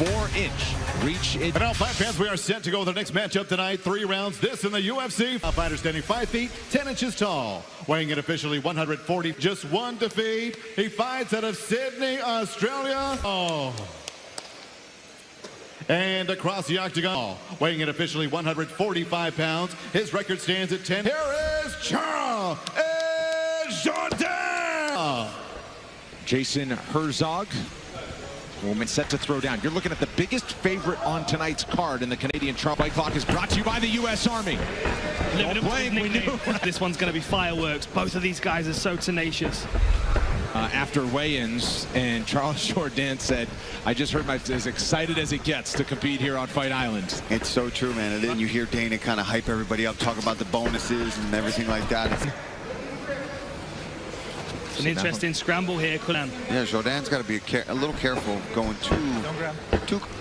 4-inch reach. And now, Fight fans, we are set to go with our next matchup tonight. 3 rounds, this in the UFC. A fighter standing 5 feet, 10 inches tall. Weighing in officially 140, just one defeat. He fights out of Sydney, Australia. And across the octagon, weighing in officially 145 pounds. His record stands at 10. Here is Charles Jourdain. Jason Herzog. Woman set to throw down. You're looking at the biggest favorite on tonight's card in the Canadian Fight Clock is brought to you by the U.S. Army. This one's going to be fireworks. Both of these guys are so tenacious. After weigh-ins, and Charles Jourdain said, I just heard as excited as it gets to compete here on Fight Island. It's so true, man. And then you hear Dana kind of hype everybody up, talk about the bonuses and everything like that. It's an interesting scramble here, Kulan. Yeah, Jourdain's got to be a little careful going too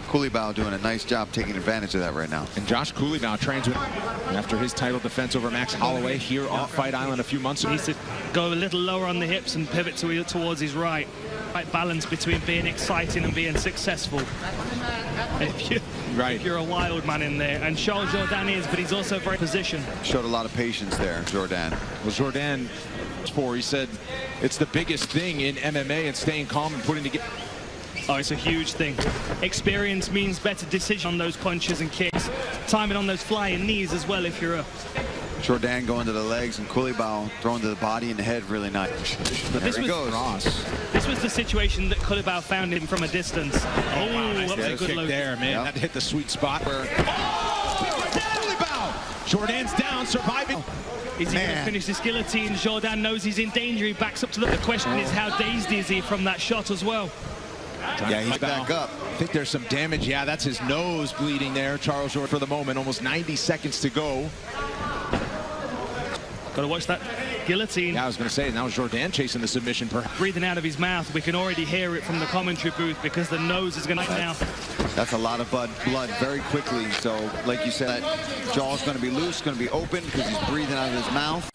Culibao doing a nice job taking advantage of that right now. And Josh Culibao trains with after his title defense over Max Holloway here on Fight Island a few months ago. He needs to go a little lower on the hips and pivot towards his right. Right balance between being exciting and being successful. If you're a wild man in there, and Charles Jourdain is, but he's also very positioned. Showed a lot of patience there, Jourdain. Well, Jourdain, he said it's the biggest thing in MMA and staying calm and putting together. Oh, it's a huge thing. Experience means better decision on those punches and kicks. Timing on those flying knees as well if you're a... Jourdain going to the legs and Culibao throwing to the body and the head really nice. But this was the situation that Culibao found him from a distance. Oh, wow, nice. That was a good kick there, man. Yep. That hit the sweet spot. Culibao! Jourdain's down, surviving. Is he going to finish this guillotine? Jourdain knows he's in danger. He backs up to the question is how dazed is he from that shot as well? Yeah, he's back up. I think there's some damage. Yeah, that's his nose bleeding there. Charles Jourdain for the moment. Almost 90 seconds to go. Got to watch that guillotine. Yeah, I was going to say, now Jourdain chasing the submission. Breathing out of his mouth. We can already hear it from the commentary booth because the nose is going to now. That's a lot of blood very quickly. So, like you said, that jaw's going to be loose, going to be open because he's breathing out of his mouth.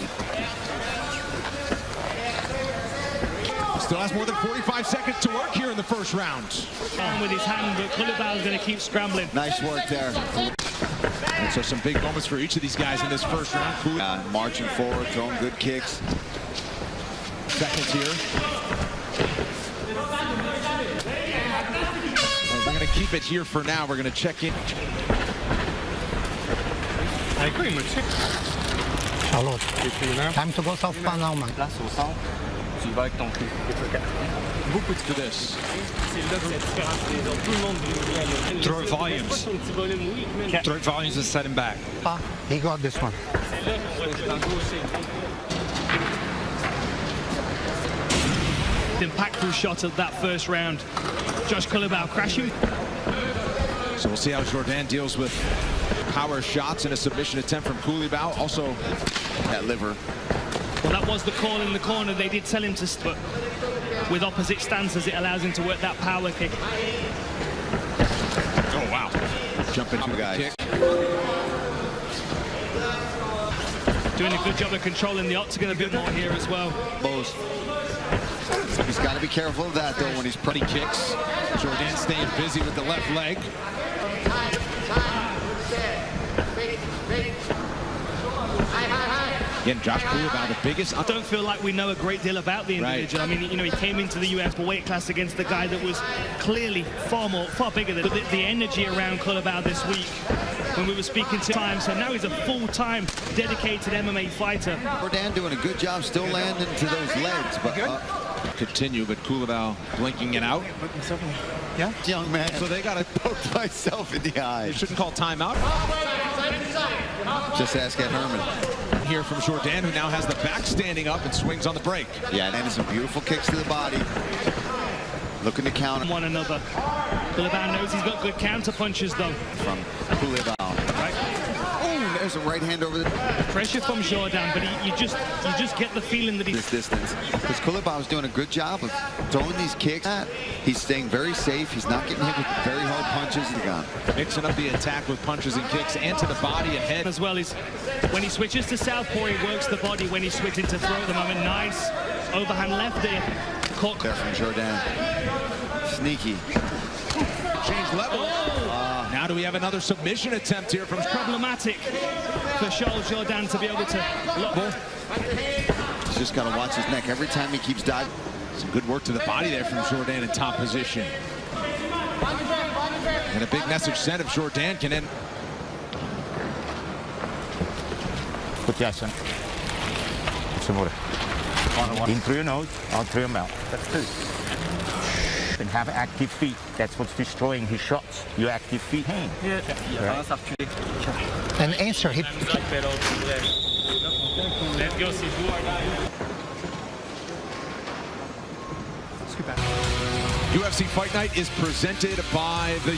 Still has more than 45 seconds to work here in the first round. On with his hand, but Culibao is going to keep scrambling. Nice work there. And so some big moments for each of these guys in this first round. Marching forward, throwing good kicks. Seconds here. We're going to keep it here for now. We're going to check in. Charlotte, time to go southpaw now, man. To this. Throat volumes. Throat volumes and set him back. He got this one. Impactful shot of that first round. Josh Culibao crashing. So we'll see how Jourdain deals with power shots in a submission attempt from Culibao. Also, that liver. Well, that was the call in the corner. They did tell him to, but with opposite stances, it allows him to work that power kick. Oh, wow. Jump into the guys. kick. Doing a good job of controlling the octagon a bit more here as well. Both. He's got to be careful of that, though, when he's pretty kicks. Jourdain staying busy with the left leg. Again, Josh Culibao, the biggest. I don't feel like we know a great deal about the individual. Right. I mean, you know, he came into the US weight class against the guy that was clearly far bigger than the energy around Culibao this week when we were speaking to him. So now he's a full-time, dedicated MMA fighter. Jourdain doing a good job still landing to those legs, but continue, but Culibao blinking it out. Yeah, young man. So they got to poke myself in the eye. They shouldn't call timeout. Just ask Ed Herman. Here from Jourdain, who now has the back standing up and swings on the break. Yeah, and some beautiful kicks to the body. Looking to counter one another. Culibao knows he's got good counter punches, though. From Culibao. Right. Oh, there's a right hand over the pressure from Jourdain, but you just get the feeling that he's this distance. Because Culibao is doing a good job of throwing these kicks. He's staying very safe. He's not getting hit with very hard punches. Mixing up the attack with punches and kicks and to the body and head. As well as when he switches to southpaw, he works the body. When he's switching to throw at the moment, nice overhand left there. Caught there from Jourdain. Sneaky. change level. Now do we have another submission attempt here from... Problematic for Charles Jourdain to be able to look. He's just got to watch his neck every time he keeps diving. Some good work to the body there from Jourdain in top position. And a big message sent if Jourdain can end. Put your chin. Some more. In through your nose, out through your mouth. That's two. And have active feet. That's what's destroying his shots. Your active feet. Hand. Right. And answer hip. UFC Fight Night is presented by the...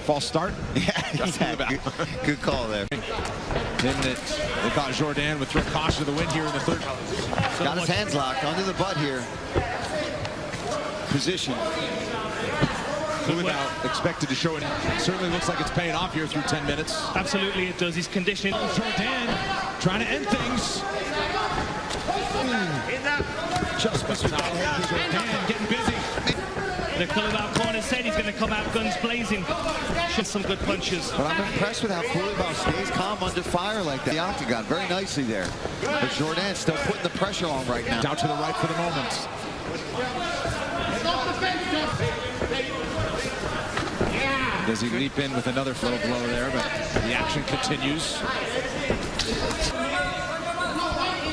False start? Yeah, good call there. Then they thought Jourdain would throw caution to the wind here in the third. Got his hands locked under the butt here. Position. Without expected to show it. Certainly looks like it's paying off here through 10 minutes. Absolutely it does. He's conditioned. Jourdain trying to end things. Just missed Jourdain getting busy. The Culibao corner said he's going to come out guns blazing. Just some good punches. But I'm impressed with how Culibao stays calm under fire like that. The octagon very nicely there. But Jourdain still putting the pressure on right now. Down to the right for the moment. Does he leap in with another little blow there, but the action continues.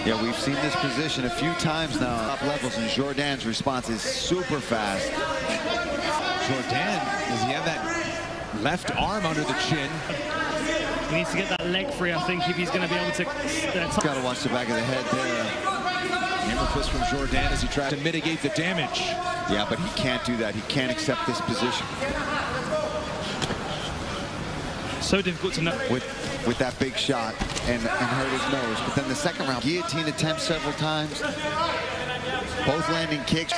Yeah, we've seen this position a few times now. Top levels, and Jourdain's response is super fast. Jourdain, does he have that left arm under the chin? He needs to get that leg free, I think, if he's going to be able to... Got to watch the back of the head there. Hammer fist from Jourdain as he tries to mitigate the damage. Yeah, but he can't do that. He can't accept this position. So difficult to know. With that big shot and hurt his nose. But then the second round, guillotine attempts several times. Both landing kicks.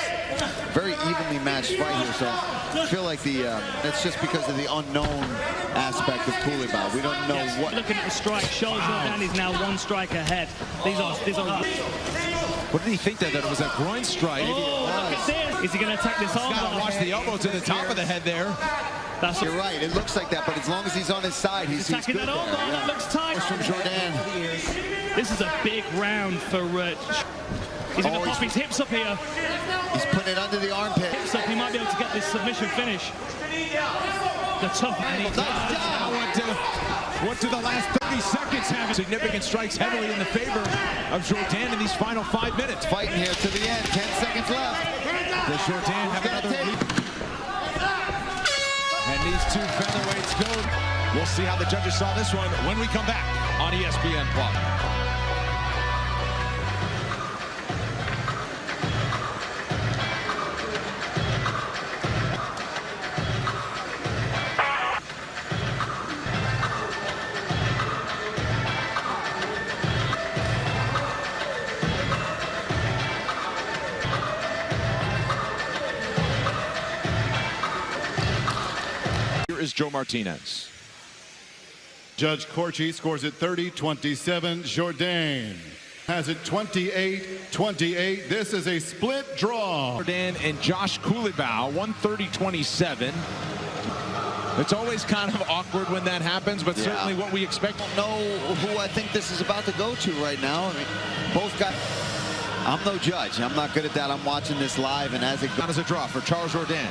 Very evenly matched fight here. So I feel like that's just because of the unknown aspect of Culibao. We don't know what. Looking at the strike, Charles Jourdain is now one strike ahead. These are. What did he think there? That it was a groin strike? Oh, look at this. Is he going to attack this arm? Got to watch the elbow to the top of the head there. You're right. It looks like that, but as long as he's on his side, he's attacking good that elbow. there. That looks tight. From Jourdain. This is a big round for. He's going to pop his hips up here. He's putting it under the armpit. Hips up. He might be able to get this submission finish. The tough. What do the last 30 seconds have? Significant strikes heavily in the favor of Jourdain in these final 5 minutes. Fighting here to the end. 10 seconds left. Does Jourdain have another leap? And these two featherweights go. We'll see how the judges saw this one when we come back on ESPN+. Here is Joe Martinez. Judge Corchi scores it 30-27. Jourdain has it 28-28. This is a split draw. Jourdain and Josh Culibao, 130-27. It's always kind of awkward when that happens, but certainly what we expect. I don't know who I think this is about to go to right now. I mean, both guys. I'm no judge. I'm not good at that. I'm watching this live, and as it goes. As a draw for Charles Jourdain.